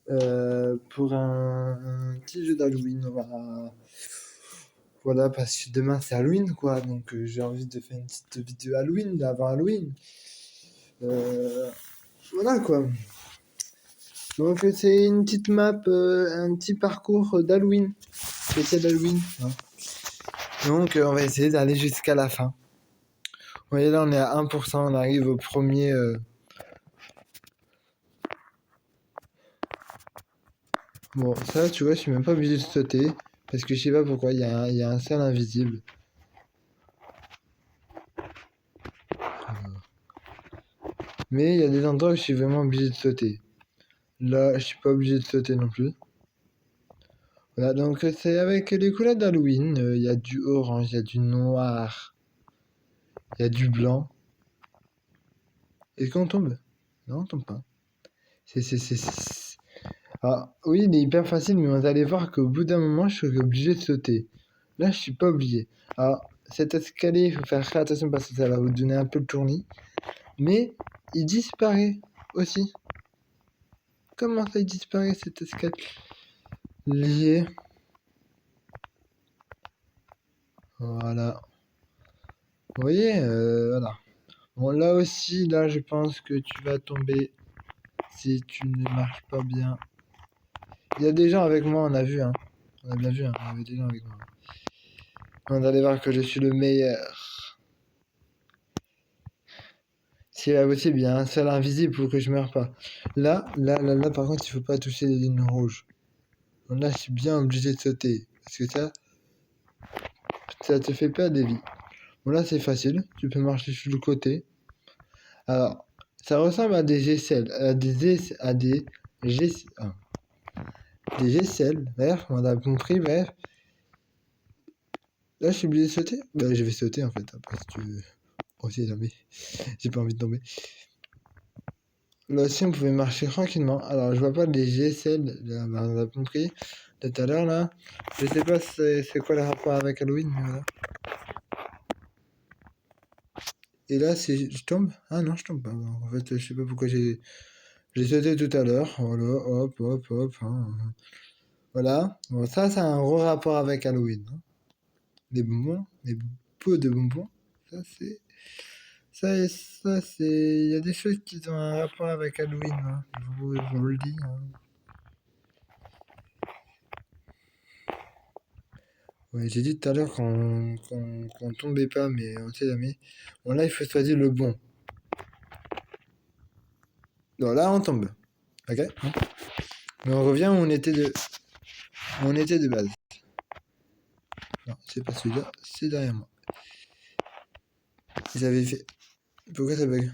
pour un petit jeu d'Halloween. Voilà, parce que demain c'est Halloween, quoi. Donc j'ai envie de faire une petite vidéo Halloween, avant Halloween. Voilà, quoi. Donc c'est une petite map, un petit parcours d'Halloween. Spécial d'Halloween. Hein. Donc on va essayer d'aller jusqu'à la fin. Vous voyez, là on est à 1%, on arrive au premier... Bon, ça, tu vois, je suis même pas obligé de sauter. Parce que je sais pas pourquoi, il y a un cercle invisible. Mais il y a des endroits où je suis vraiment obligé de sauter. Là, je suis pas obligé de sauter non plus. Voilà, donc c'est avec les couleurs d'Halloween. Il y a du orange, il y a du noir, il y a du blanc. Est-ce qu'on tombe? Non, on tombe pas. C'est... Ah, oui, il est hyper facile, mais vous allez voir qu'au bout d'un moment, je suis obligé de sauter. Là, je suis pas obligé. Alors, cet escalier, il faut faire très attention parce que ça va vous donner un peu le tournis. Mais il disparaît aussi. Comment ça, il disparaît cet escalier? Voilà. Vous voyez, voilà. Bon, là aussi, là, je pense que tu vas tomber si tu ne marches pas bien. Il y a des gens avec moi, on a vu, hein. On a bien vu, hein. Il y avait des gens avec moi. On allait voir que je suis le meilleur. Si c'est possible, il y a un seul invisible pour que je meure pas. Là, par contre, il faut pas toucher les lignes rouges. Donc là, je suis bien obligé de sauter. Parce que ça te fait perdre des vies. Bon, là, c'est facile. Tu peux marcher sur le côté. Alors, ça ressemble à des aisselles, des aisselles, bref, on a compris, bref. Là, je suis obligé de sauter. Bah, je vais sauter, en fait, après, si tu veux. Oh, si, jamais. J'ai pas envie de tomber. Là aussi, on pouvait marcher tranquillement. Alors, je vois pas les aisselles, là, bah, on a compris. Tout à l'heure, là. Je sais pas c'est quoi le rapport avec Halloween, mais voilà. Et là, je tombe? Ah non, je tombe pas. En fait, je sais pas pourquoi j'ai sauté tout à l'heure. Voilà, hop, hop, hop. Hein. Voilà. Bon, ça a un gros rapport avec Halloween. Hein. Les bonbons, les pots de bonbons. Ça, c'est. Ça, c'est. Il y a des choses qui ont un rapport avec Halloween. Hein. Je vous le dis. Hein. Ouais, j'ai dit tout à l'heure qu'on tombait pas, mais on sait jamais. Bon, là, il faut choisir le bon. Non, là, on tombe. Ok? Hein. Mais on revient où on était de base. Non, c'est pas celui-là, c'est derrière moi. Ils avaient fait. Pourquoi ça bug?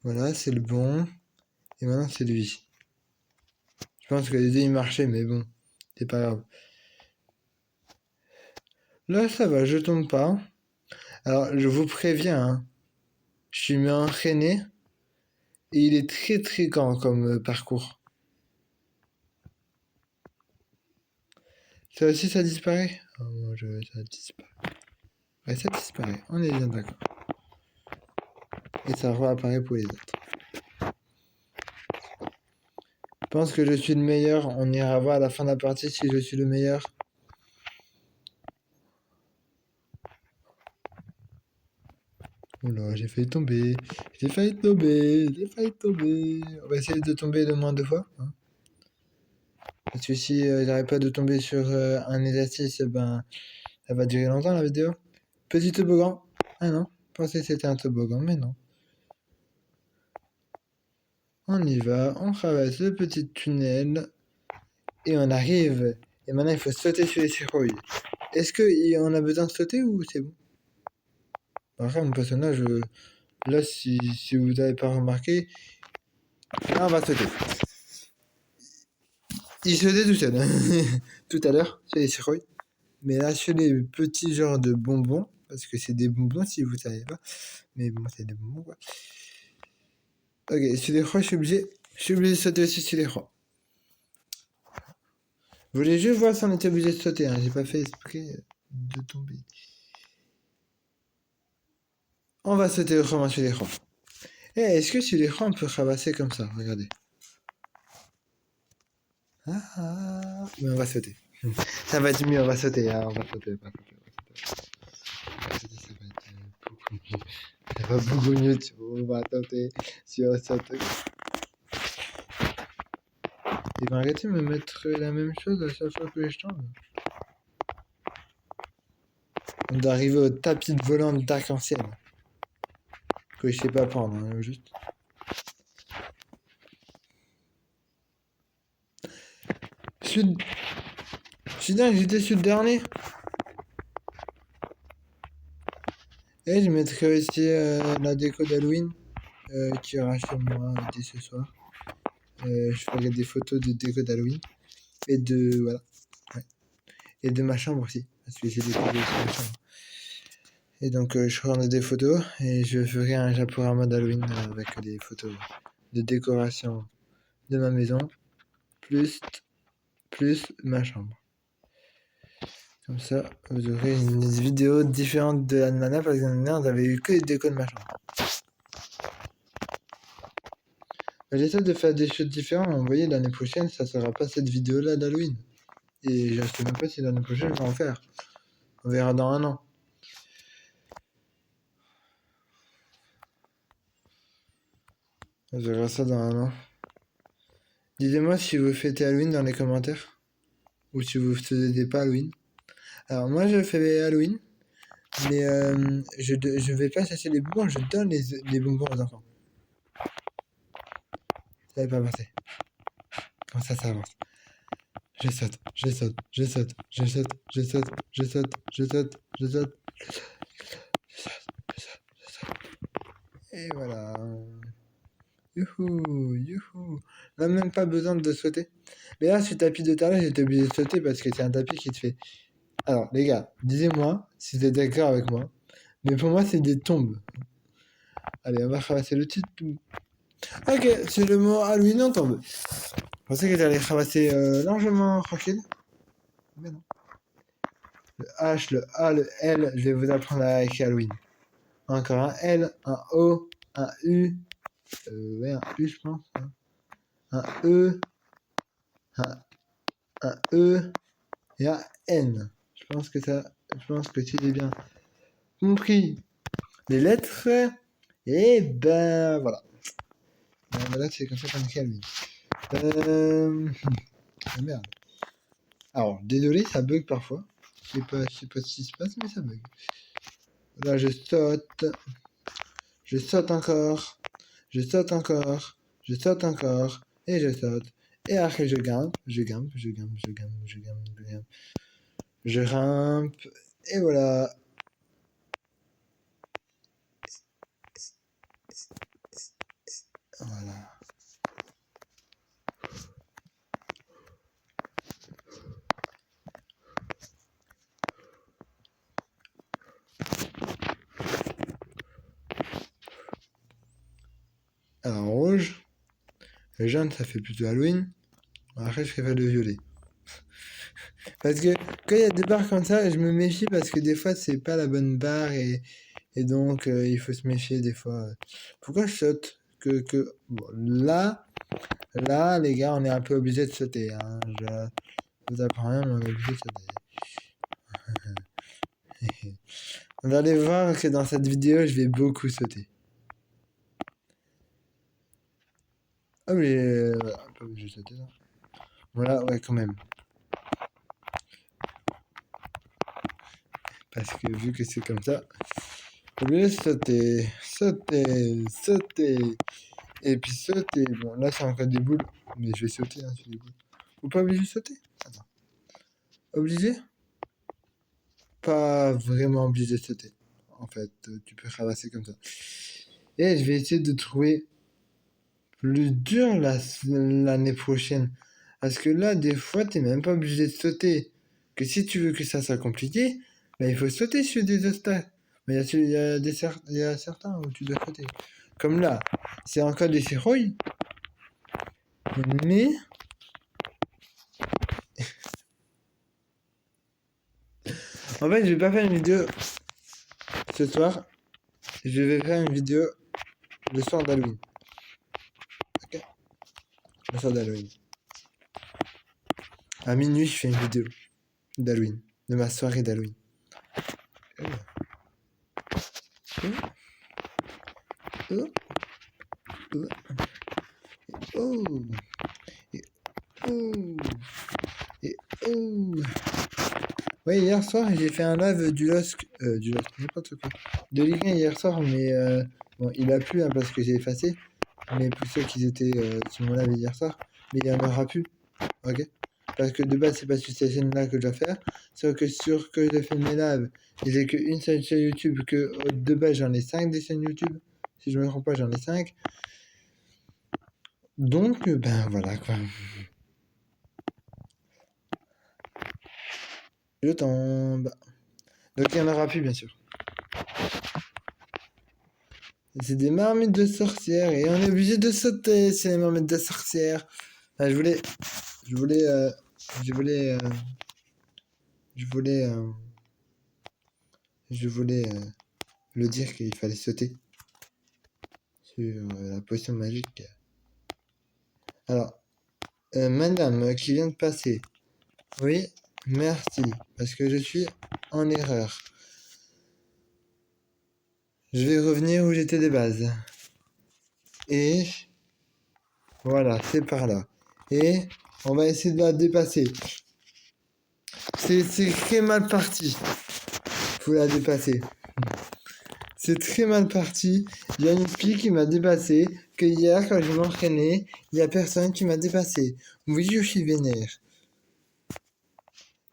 Voilà, c'est le bon. Et maintenant, c'est lui. Je pense que les deux ils marchaient, mais bon, c'est pas grave. Là, ça va, je tombe pas. Alors, je vous préviens, hein, je suis mis entraîné et il est très très grand comme parcours. Ça aussi, ça disparaît? Oh mon Dieu, ça disparaît. Ouais, ça disparaît, on est bien d'accord. Et ça réapparaît pour les autres. Je pense que je suis le meilleur. On ira voir à la fin de la partie si je suis le meilleur. Oula, j'ai failli tomber. J'ai failli tomber. J'ai failli tomber. On va essayer de tomber le moins de fois. Hein. Parce que si j'arrive pas de tomber sur un exercice, ben, ça va durer longtemps la vidéo. Petit toboggan. Ah non, je pensais que c'était un toboggan, mais non. On y va, on traverse le petit tunnel. Et on arrive. Et maintenant, il faut sauter sur les citrouilles. Est-ce qu'on a besoin de sauter ou c'est bon? Après, mon personnage, là, si vous n'avez pas remarqué, là, on va sauter. Il sautait tout seul. Tout à l'heure, sur les citrouilles. Mais là, sur les petits genres de bonbons, parce que c'est des bonbons si vous ne savez pas. Mais bon, c'est des bonbons, quoi. Ok, sur les croix, je suis obligé de sauter aussi sur les croix. Vous voulez juste voir si on était obligé de sauter, hein. J'ai pas fait exprès de tomber. On va sauter autrement sur les croix. Eh, est-ce que sur les croix, on peut ramasser comme ça? Regardez. Mais on va sauter. Ça va être mieux, on va sauter. On va sauter, on va sauter. Ça va être beaucoup mieux. Ça va beaucoup mieux, tu vois. On va sauter sur sauter. Ils vont arrêter de me mettre la même chose à chaque fois que je tombe. On doit arriver au tapis de volant d'arc-en-ciel. Que je sais pas prendre, hein, juste. Je suis dingue, j'étais sur le dernier. Et je mettrai aussi la déco d'Halloween qui aura chez moi dès ce soir. Je ferai des photos de déco d'Halloween. Et de. Voilà. Ouais. Et de ma chambre aussi. Parce que j'ai décoré aussi ma chambre. Et donc je ferai des photos. Et je ferai un japorama d'Halloween avec des photos de décoration de ma maison. Plus ma chambre. Comme ça, vous aurez une vidéo différente de la nana parce que l'année dernière, vous avez eu que les décos de ma chambre. J'essaie de faire des choses différentes. Vous voyez, l'année prochaine, ça sera pas cette vidéo-là d'Halloween. Et je ne sais même pas si l'année prochaine, je vais en faire. On verra dans un an. On verra ça dans un an. Dites-moi si vous fêtez Halloween dans les commentaires. Ou si vous ne fêtez pas Halloween. Alors moi, je fais Halloween. Mais je vais pas chercher les bonbons. Je donne les bonbons aux enfants. Ça va pas passer. Comme ça avance. Je saute. Et voilà. Youhou. On n'a même pas besoin de sauter. Mais là, ce tapis de terre, j'étais obligé de sauter parce que c'est un tapis qui te fait. Alors, les gars, disez-moi si vous êtes d'accord avec moi. Mais pour moi, c'est des tombes. Allez, on va ramasser le titre. Ok, c'est le mot Halloween en tombe. Je pensais que t'allais ramasser largement tranquille. Mais non. Le H, le A, le L, je vais vous apprendre à écrire Halloween. Encore un L, un O, un U. Ouais, un U, je pense. Hein. Un E, un E et un N. Je pense que tu l'as bien compris les lettres. Et ben voilà. Ben voilà, c'est comme ça qu'on écrit Halloween. Ah, merde. Alors, désolé, ça bug parfois. Je sais pas ce qui se passe, mais ça bug. Là, je saute encore, et je saute, et après je grimpe, je grimpe, et voilà. Voilà. Alors, rouge, le jaune, ça fait plutôt Halloween. Après, je préfère le violet. Parce que quand il y a des barres comme ça, je me méfie parce que des fois, c'est pas la bonne barre et donc il faut se méfier des fois. Pourquoi je saute Bon, là, les gars, on est un peu obligé de sauter. Hein. Je vous apprends rien, mais on est obligé de sauter. Vous allez voir que dans cette vidéo, je vais beaucoup sauter. Ah mais voilà, pas obligé de sauter là. Voilà, ouais, quand même. Parce que vu que c'est comme ça, obligé de sauter. Et puis sauter. Bon, là, c'est encore des boules, mais je vais sauter hein, sur les boules. Ou pas obligé de sauter? Attends. Obligé? Pas vraiment obligé de sauter. En fait, tu peux ramasser comme ça. Et je vais essayer de trouver plus dur l'année prochaine. Parce que là, des fois, t'es même pas obligé de sauter. Que si tu veux que ça soit compliqué, ben, il faut sauter sur des obstacles. Mais il y a certains où tu dois sauter. Comme là, c'est encore des ferrouilles. Mais en fait, je vais pas faire une vidéo ce soir. Je vais faire une vidéo le soir d'Halloween. Ok? Le soir d'Halloween. À minuit, je fais une vidéo d'Halloween, de ma soirée d'Halloween. Oh. Oh. Oh. Et oh. Et oh. Ouais, hier soir, j'ai fait un live du LOSC, n'importe quoi. De Ligue 1 hier soir, mais bon, il a plu hein, parce que j'ai effacé. Mais pour ceux qui étaient sur mon live hier soir, mais il y en aura plus. Ok? Parce que de base, c'est pas sur cette chaîne-là que je dois faire. Sauf que sur que je fais mes lives, et j'ai qu'une seule chaîne YouTube, que de base, j'en ai 5 des chaînes YouTube. Si je me trompe pas, j'en ai 5. Donc, ben voilà quoi. Je tombe. Donc, il y en aura plus, bien sûr. C'est des marmites de sorcières et on est obligé de sauter, c'est les marmites de sorcières. Ah, je voulais, je voulais, je voulais, je voulais, je voulais le dire qu'il fallait sauter sur la potion magique. Alors, madame qui vient de passer, oui, merci, parce que je suis en erreur. Je vais revenir où j'étais de base. Et voilà, c'est par là. Et on va essayer de la dépasser. C'est très mal parti. Faut la dépasser. C'est très mal parti. Il y a une fille qui m'a dépassé. Que hier, quand je m'entraînais, il y a personne qui m'a dépassé. Oui, je suis vénère.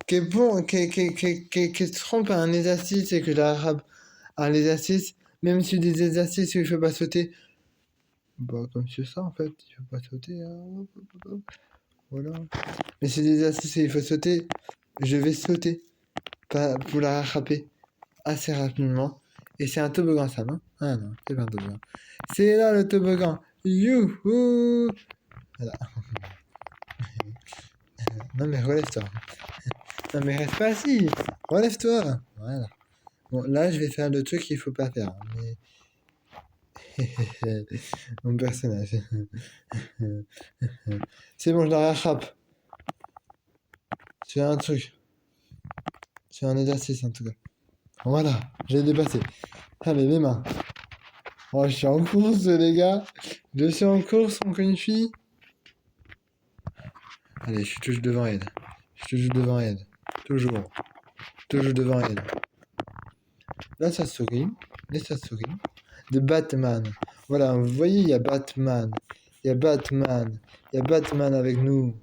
Que bon, que se trompe à un exercice et que l'arabe à l'exercice, même si des exercices où il faut pas sauter. Bah, comme c'est ça en fait, il faut pas sauter. Hein. Voilà. Mais si des exercices où il faut sauter, je vais sauter. Pas pour la rattraper assez rapidement. Et c'est un toboggan ça, non? Ah non, c'est pas un toboggan. C'est là le toboggan. Youhou! Voilà. Non mais relève-toi. Non mais reste pas assis. Relève-toi. Voilà. Bon, là je vais faire le truc qu'il faut pas faire. Mais... Mon personnage. C'est bon, je la rattrape. C'est un truc. C'est un exercice en tout cas. Voilà, j'ai dépassé. Allez, les mains. Oh, je suis en course, les gars. Je suis en course, mon une fille. Allez, je suis toujours devant elle. Je suis toujours devant elle. Toujours. Toujours devant elle. Là, ça sourit. Là, ça sourit. De Batman. Voilà, vous voyez, il y a Batman. Il y a Batman. Il y a Batman avec nous.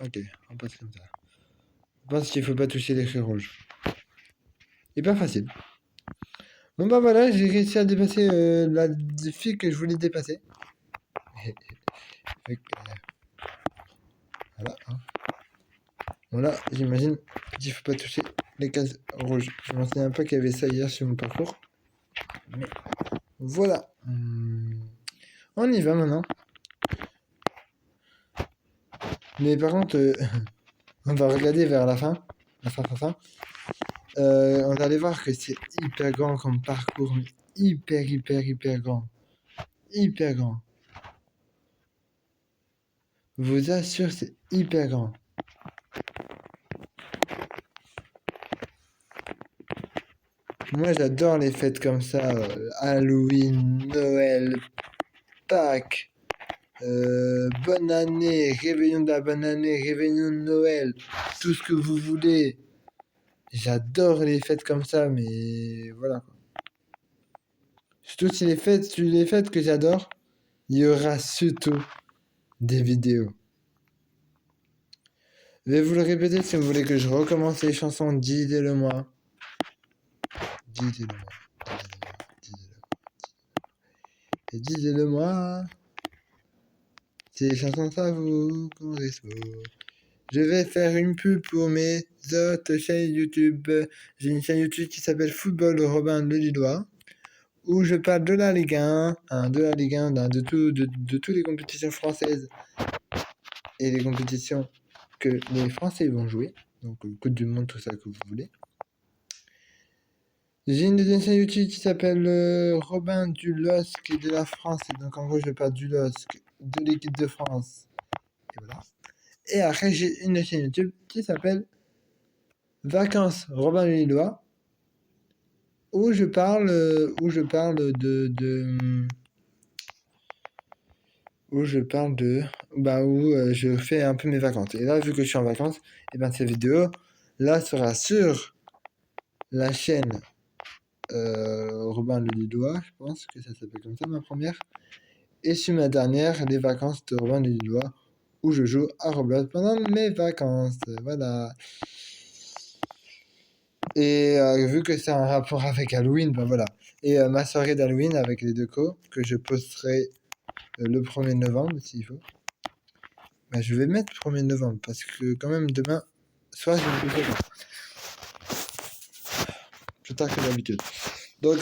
Ok, on passe comme ça. Je pense qu'il faut pas toucher les feux rouges. C'est pas facile. Bon bah voilà, j'ai réussi à dépasser la fille que je voulais dépasser. Voilà. Hein. Voilà, j'imagine qu'il faut pas toucher les cases rouges. Je m'en souviens pas qu'il y avait ça hier sur mon parcours. Mais voilà. On y va maintenant. Mais par contre, on va regarder vers la fin. La fin. On va aller voir que c'est hyper grand comme parcours. Hyper grand. Hyper grand. Je vous assure, c'est hyper grand. Moi, j'adore les fêtes comme ça. Halloween, Noël, Pâques, bonne année, réveillon de la bonne année, réveillon de Noël, tout ce que vous voulez. J'adore les fêtes comme ça, mais voilà. Surtout si les fêtes que j'adore, il y aura surtout des vidéos. Je vais vous le répéter si vous voulez que je recommence les chansons, dites-le moi. Dites-le moi. Et dites-le moi. Ces chansons ça vous correspond. Je vais faire une pub pour mes autres chaînes YouTube. J'ai une chaîne YouTube qui s'appelle Football Robin Le Lillois, où je parle de la Ligue 1, de la Ligue 1, de toutes les compétitions françaises et les compétitions que les Français vont jouer. Donc, Coupe du Monde, tout ça que vous voulez. J'ai une deuxième chaîne YouTube qui s'appelle Robin du LOSC et de la France. Et donc, en gros, je parle du LOSC, de l'équipe de France. Et voilà. Et après, j'ai une chaîne YouTube qui s'appelle Vacances Robin le Lillois, où je parle où je fais un peu mes vacances. Et là, vu que je suis en vacances, et ben cette vidéo là sera sur la chaîne Robin le Lillois, je pense que ça s'appelle comme ça, ma première. Et sur ma dernière, les vacances de Robin le Lillois, où je joue à Roblox pendant mes vacances. Voilà. Et vu que c'est un rapport avec Halloween, ben voilà. Et ma soirée d'Halloween avec les deux co, que je posterai le 1er novembre, s'il faut. Ben, je vais mettre le 1er novembre, parce que quand même, demain soir, je ne peux pas. Plus tard que d'habitude. Donc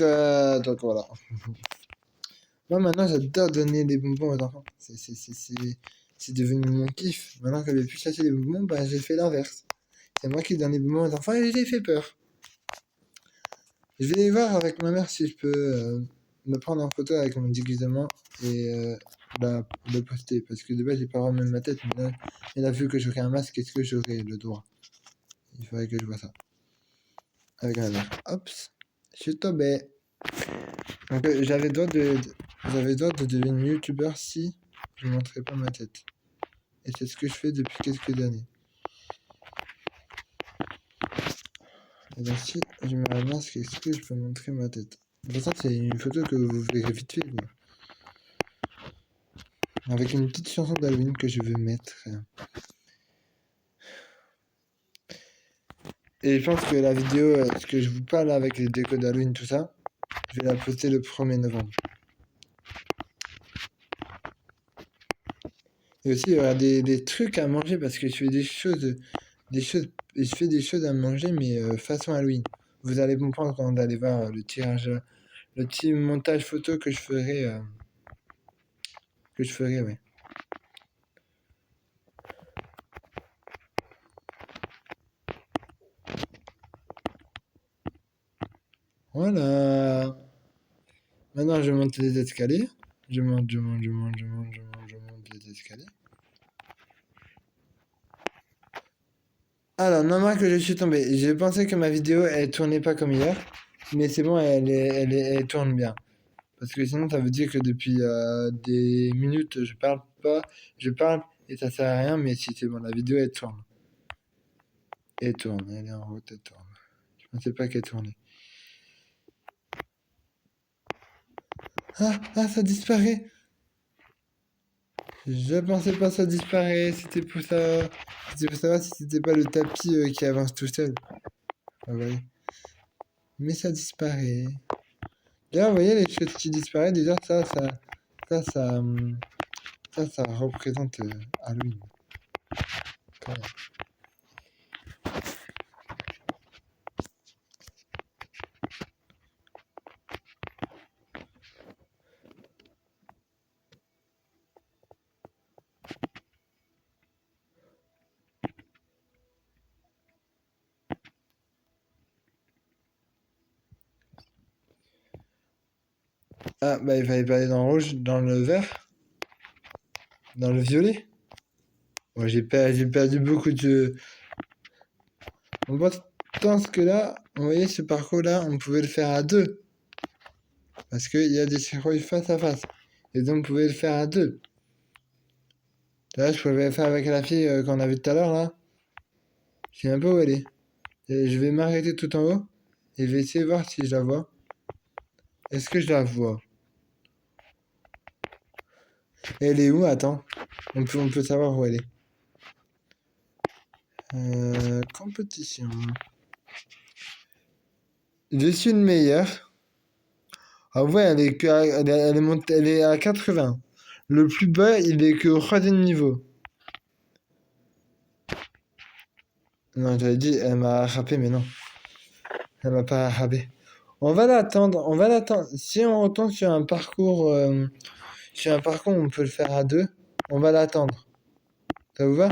voilà. Moi, maintenant, j'adore donner des bonbons aux enfants. C'est devenu mon kiff. Maintenant que je vais plus chercher les bonbons, ben, j'ai fait l'inverse. C'est moi qui donne les bonbons aux enfants et j'ai fait peur. Je vais voir avec ma mère si je peux me prendre en photo avec mon déguisement et le poster. Parce que de base, j'ai pas vraiment ma tête. Mais là, vu que j'aurai un masque, est-ce que j'aurai le droit? Il faudrait que je vois ça. Avec ma mère. Hop, je suis tombé. Donc j'avais droit de devenir youtubeur si je montrais pas ma tête. Et c'est ce que je fais depuis quelques années. Et donc si je mets un masque, est-ce que je peux montrer ma tête? Pour ça, c'est une photo que vous verrez vite fait, quoi. Avec une petite chanson d'Halloween que je veux mettre. Et je pense que la vidéo, ce que je vous parle avec les décos d'Halloween, tout ça, je vais la poster le 1er novembre. Et aussi, il y aura des trucs à manger parce que je fais je fais des choses à manger, mais façon Halloween. Vous allez comprendre quand vous allez voir le tirage, le petit montage photo que je ferai, ouais. Voilà. Maintenant, je monte les escaliers. Je monte les escaliers. Alors, normal que je suis tombé. J'ai pensé que ma vidéo, elle tournait pas comme hier. Mais c'est bon, elle tourne bien. Parce que sinon, ça veut dire que depuis des minutes, je parle pas. Je parle et ça sert à rien. Mais si c'est bon, la vidéo, elle tourne. Elle tourne, elle est en route, elle tourne. Je pensais pas qu'elle tournait. Ah, ça disparaît. Je pensais pas ça disparaît. C'était pour ça. C'était pour savoir si c'était pas le tapis qui avance tout seul. Ah, ouais. Mais ça disparaît. D'ailleurs, vous voyez les choses qui disparaissent, déjà, ça, ça représente Halloween. Quand même. Ah, bah, il fallait pas aller dans le rouge, dans le vert, dans le violet. Ouais, j'ai perdu beaucoup de. On pense que là, vous voyez, ce parcours-là, on pouvait le faire à deux. Parce qu'il y a des cercueils face à face. Et donc, on pouvait le faire à deux. Là, je pouvais le faire avec la fille qu'on a vue tout à l'heure, là. Je sais un peu où elle est. Et je vais m'arrêter tout en haut. Et je vais essayer de voir si je la vois. Est-ce que je la vois? Elle est où? Attends. On peut savoir où elle est. Compétition. Je suis le meilleur. Ah ouais, elle est à 80. Le plus bas, il est que au 3e niveau. Non, j'avais dit, elle m'a rattrapé, mais non. Elle m'a pas rattrapé. On va l'attendre, on va l'attendre. Si on retombe sur un parcours où on peut le faire à deux, on va l'attendre. Ça vous va?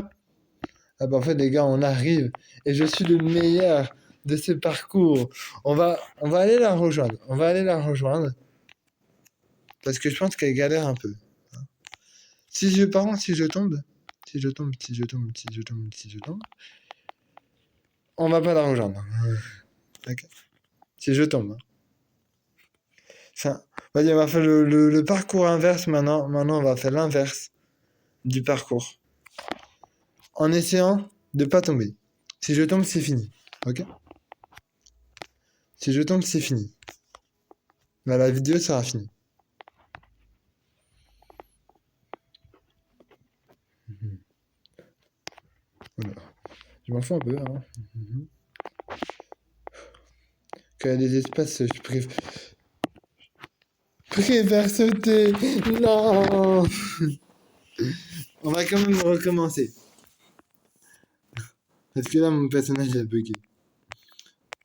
Ah bah en fait les gars, on arrive et je suis le meilleur de ce parcours. On va aller la rejoindre. On va aller la rejoindre parce que je pense qu'elle galère un peu. Si je tombe, Si je tombe, si je tombe, si je tombe, si je tombe, on va pas la rejoindre. D'accord. Si je tombe. Hein. Enfin, vas-y, on va faire le parcours inverse maintenant. Maintenant, on va faire l'inverse du parcours. En essayant de pas tomber. Si je tombe, c'est fini. Ok? Si je tombe, c'est fini. Bah, la vidéo sera finie. Voilà. Je m'en fous un peu. Hein. Quand il y a des espaces, je préfère sauter. Non. On va quand même recommencer. Parce que là, mon personnage a bugué.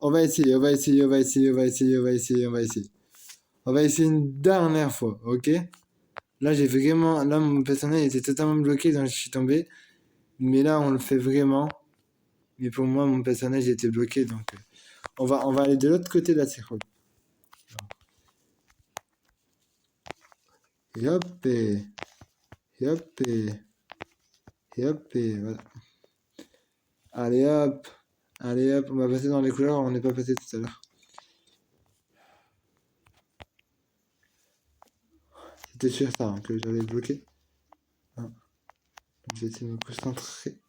On va essayer, on va essayer, on va essayer, on va essayer, on va essayer, on va essayer. On va essayer une dernière fois, ok? Là, j'ai vraiment... Là, mon personnage était totalement bloqué, donc je suis tombé. Mais là, on le fait vraiment. Mais pour moi, mon personnage était bloqué, donc... on va aller de l'autre côté de la circule. Et hop, et hop, et hop, et voilà. Allez hop, allez hop, on va passer dans les couleurs, on n'est pas passé tout à l'heure. C'était sûr ça, hein, que j'avais bloqué. Ah. Je vais essayer de me concentrer.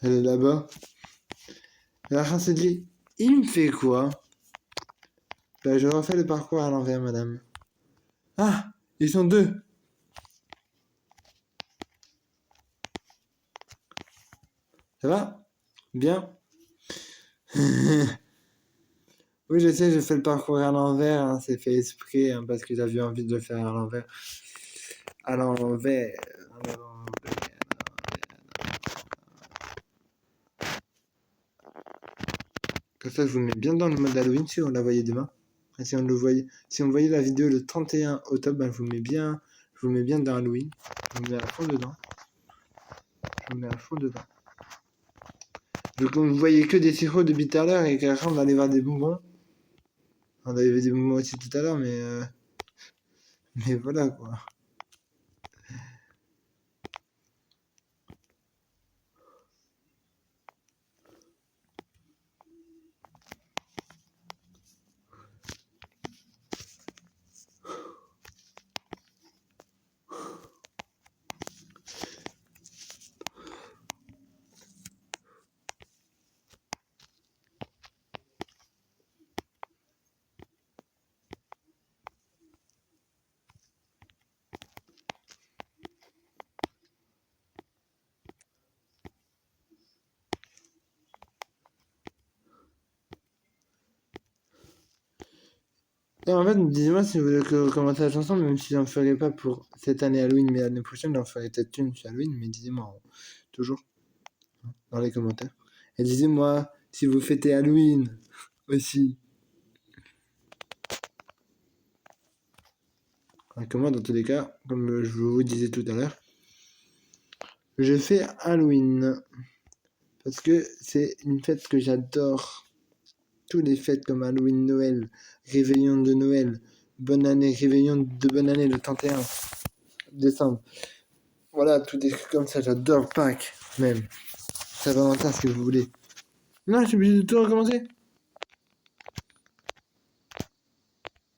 Elle est là-bas. La race dit, il me fait quoi? Bah, je refais le parcours à l'envers, madame. Ah, ils sont deux. Ça va? Bien. Oui, je sais, je fais le parcours à l'envers, hein, c'est fait exprès, hein, parce que j'avais envie de le faire à l'envers. À l'envers. Comme ça, je vous mets bien dans le mode Halloween si on la voyait demain. Et si on le voyait, si on voyait la vidéo le 31 octobre, ben, je vous mets bien dans Halloween. Je vous mets à fond dedans. Je vous mets à fond dedans. Donc, vous voyez que des sirops depuis tout à l'heure et qu'après, on va aller voir des bonbons. On avait des bonbons aussi tout à l'heure, mais voilà quoi. Et en fait, dis-moi si vous voulez commencer la chanson, même si j'en ferai pas pour cette année Halloween, mais l'année prochaine, j'en ferai peut-être une sur Halloween, mais dis-moi toujours dans les commentaires. Et dis-moi si vous fêtez Halloween aussi. Avec moi, dans tous les cas, comme je vous disais tout à l'heure, je fais Halloween. Parce que c'est une fête que j'adore. Toutes les fêtes comme Halloween, Noël, réveillon de Noël, bonne année, réveillon de bonne année le 31 décembre. Voilà, tout des trucs comme ça, j'adore Pâques, même. Saint-Valentin, ce que vous voulez. Non, je suis obligé de tout recommencer.